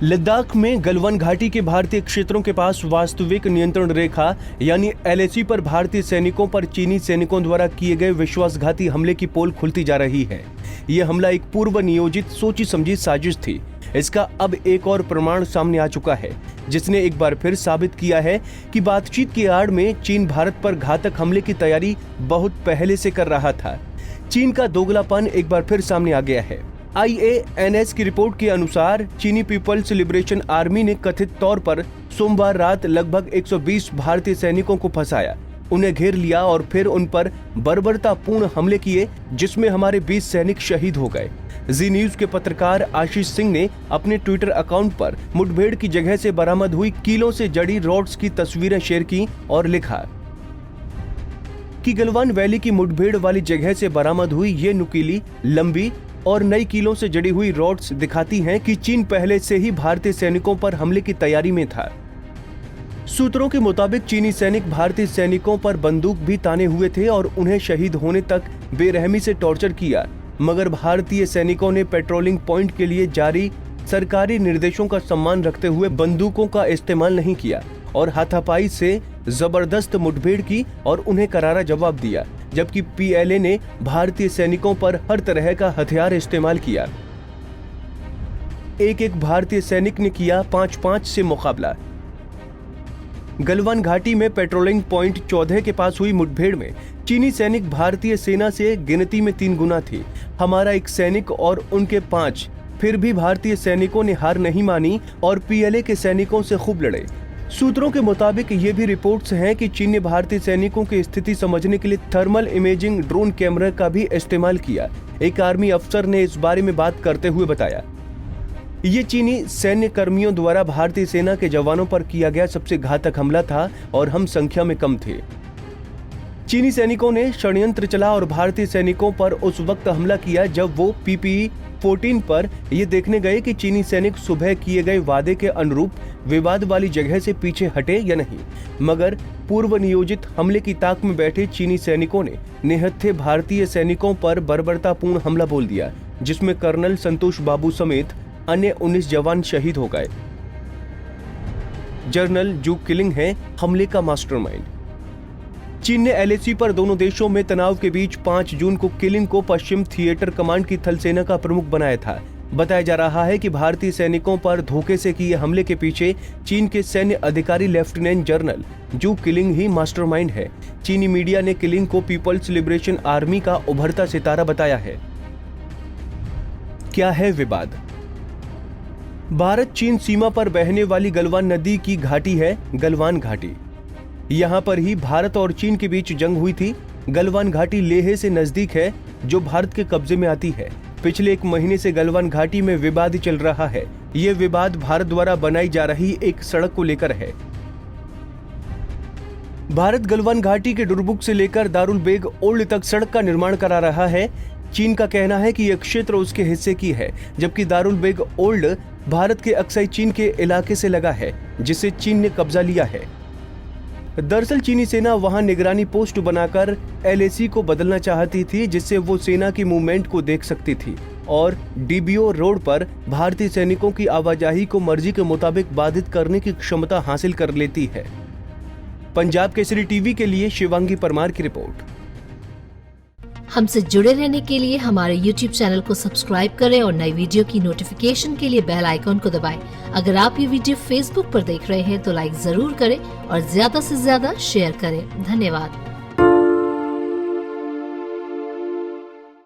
लद्दाख में गलवान घाटी के भारतीय क्षेत्रों के पास वास्तविक नियंत्रण रेखा यानी एलएसी पर भारतीय सैनिकों पर चीनी सैनिकों द्वारा किए गए विश्वासघाती हमले की पोल खुलती जा रही है। यह हमला एक पूर्व नियोजित सोची समझी साजिश थी। इसका अब एक और प्रमाण सामने आ चुका है, जिसने एक बार फिर साबित किया है कि बातचीत की आड़ में चीन भारत पर घातक हमले की तैयारी बहुत पहले से कर रहा था। चीन का दोगलापन एक बार फिर सामने आ गया है। IANS की रिपोर्ट के अनुसार चीनी पीपल्स लिबरेशन आर्मी ने कथित तौर पर सोमवार रात लगभग 120 भारतीय सैनिकों को फंसाया, उन्हें घेर लिया और फिर उन पर बर्बरतापूर्ण हमले किए, जिसमें हमारे 20 सैनिक शहीद हो गए। जी न्यूज के पत्रकार आशीष सिंह ने अपने ट्विटर अकाउंट पर मुठभेड़ की जगह से बरामद हुई कीलों से जड़ी रॉड्स की तस्वीरें शेयर की और लिखा कि गलवान वैली की मुठभेड़ वाली जगह से बरामद हुई ये नुकीली, लंबी और नई कीलों से जड़ी हुई रॉड्स दिखाती हैं कि चीन पहले से ही भारतीय सैनिकों पर हमले की तैयारी में था। सूत्रों के मुताबिक चीनी सैनिक भारतीय सैनिकों पर बंदूक भी ताने हुए थे और उन्हें शहीद होने तक बेरहमी से टॉर्चर किया, मगर भारतीय सैनिकों ने पेट्रोलिंग पॉइंट के लिए जारी सरकारी निर्देशों का सम्मान रखते हुए बंदूकों का इस्तेमाल नहीं किया और हाथापाई से जबरदस्त मुठभेड़ की और उन्हें करारा जवाब दिया, जबकि PLA ने भारतीय सैनिकों पर हर तरह का हथियार इस्तेमाल किया। एक भारतीय सैनिक ने किया 5-5 से मुकाबला। गलवान घाटी में पेट्रोलिंग पॉइंट 14 के पास हुई मुठभेड़ में चीनी सैनिक भारतीय सेना से गिनती में 3 गुना थे। हमारा 1 सैनिक और उनके 5। फिर भी भारतीय सैनिकों ने हार नहीं मानी और PLA के सैनिकों से खूब लड़े। सूत्रों के मुताबिक ये भी रिपोर्ट्स हैं कि चीन ने भारतीय सैनिकों की स्थिति समझने के लिए थर्मल इमेजिंग ड्रोन कैमरा का भी इस्तेमाल किया। एक आर्मी अफसर ने इस बारे में बात करते हुए बताया, ये चीनी सैन्य कर्मियों द्वारा भारतीय सेना के जवानों पर किया गया सबसे घातक हमला था और हम संख्या में कम थे। चीनी सैनिकों ने षड्यंत्र चला और भारतीय सैनिकों पर उस वक्त हमला किया जब वो PPE 14 पर ये देखने गए कि चीनी सैनिक सुबह किए गए वादे के अनुरूप विवाद वाली जगह से पीछे हटे या नहीं, मगर पूर्व नियोजित हमले की ताक में बैठे चीनी सैनिकों ने निहत्थे भारतीय सैनिकों पर बर्बरतापूर्ण हमला बोल दिया, जिसमें कर्नल संतोष बाबू समेत अन्य 19 जवान शहीद हो गए। जनरल जू किलिंग है हमले का मास्टरमाइंड। चीन ने LAC पर दोनों देशों में तनाव के बीच 5 जून को किलिंग को पश्चिम थिएटर कमांड की थल सेना का प्रमुख बनाया था। बताया जा रहा है कि भारतीय सैनिकों पर धोखे से किए हमले के पीछे चीन के सैन्य अधिकारी लेफ्टिनेंट जनरल जू किलिंग ही मास्टरमाइंड है। चीनी मीडिया ने किलिंग को पीपल्स लिबरेशन आर्मी का उभरता सितारा बताया है। क्या है विवाद? भारत चीन सीमा पर बहने वाली गलवान नदी की घाटी है गलवान घाटी। यहाँ पर ही भारत और चीन के बीच जंग हुई थी। गलवान घाटी लेह से नजदीक है, जो भारत के कब्जे में आती है। पिछले 1 महीने से गलवान घाटी में विवाद चल रहा है। ये विवाद भारत द्वारा बनाई जा रही एक सड़क को लेकर है। भारत गलवान घाटी के डुरबुक से लेकर दारुल बेग ओल्ड तक सड़क का निर्माण करा रहा है। चीन का कहना है कि यह क्षेत्र उसके हिस्से की है, जबकि दारुल बेग ओल्ड भारत के अक्साई चीन के इलाके से लगा है, जिसे चीन ने कब्जा लिया है। दरअसल चीनी सेना वहां निगरानी पोस्ट बनाकर LAC को बदलना चाहती थी, जिससे वो सेना की मूवमेंट को देख सकती थी और DBO रोड पर भारतीय सैनिकों की आवाजाही को मर्जी के मुताबिक बाधित करने की क्षमता हासिल कर लेती है। पंजाब केसरी टीवी के लिए शिवांगी परमार की रिपोर्ट। हमसे जुड़े रहने के लिए हमारे YouTube चैनल को सब्सक्राइब करें और नई वीडियो की नोटिफिकेशन के लिए बेल आइकॉन को दबाएं। अगर आप ये वीडियो Facebook पर देख रहे हैं तो लाइक जरूर करें और ज्यादा से ज्यादा शेयर करें। धन्यवाद।